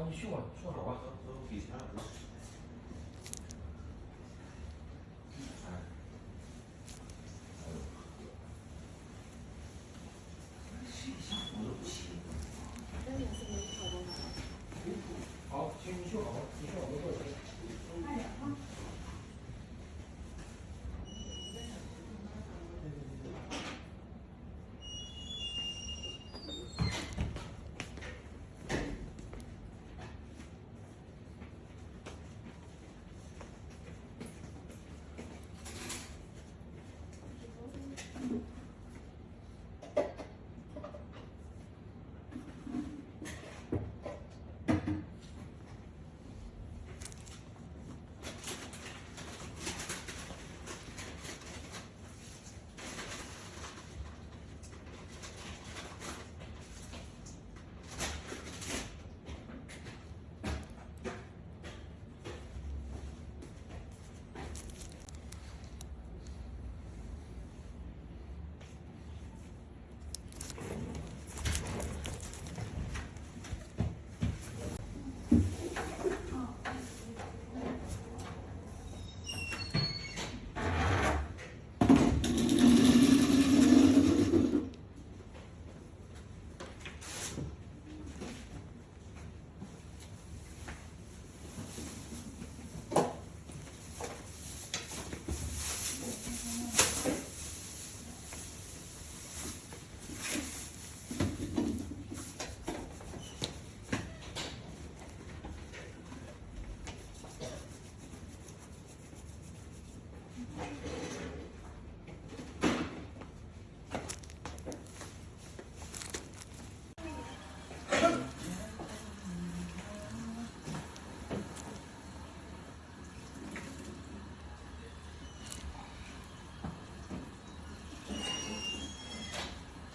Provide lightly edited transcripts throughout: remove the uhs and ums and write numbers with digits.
你绣吧，绣好吧。给钱了。好，行，你绣好了，你绣好了过来。快点啊！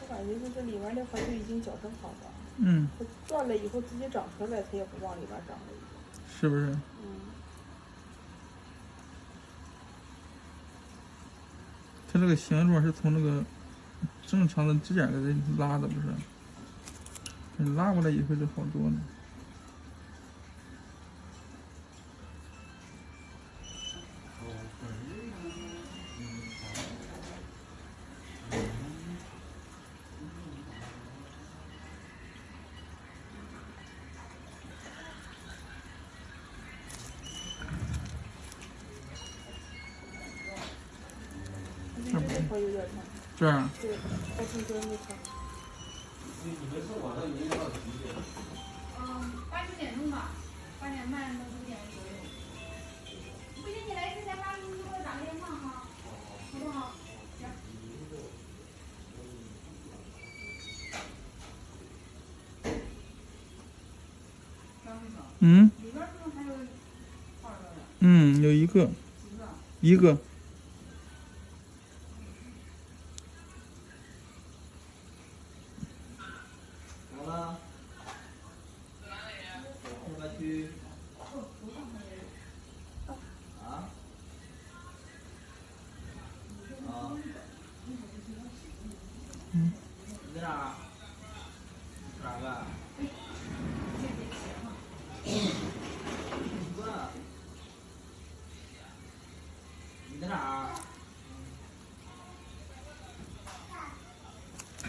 感觉就是里面那块就已经矫正好了。嗯。它断了以后直接长出来，它也不往里边长了。是不是？嗯。它这个形状是从那个正常的指甲给它拉的，不是？你拉过来以后就好多了。这块有点疼。这儿。对，靠中间那块。你们是晚上营业到几点？8、9点钟吧，8点半到9点左右。不行，你来之前妈，你给我打个电话哈，好不好？行。嗯。里边是不是还有2个的？嗯，有一个。一个。怎么了？要不要去？啊？啊？嗯。你在哪儿？吃哪个？你在哪儿？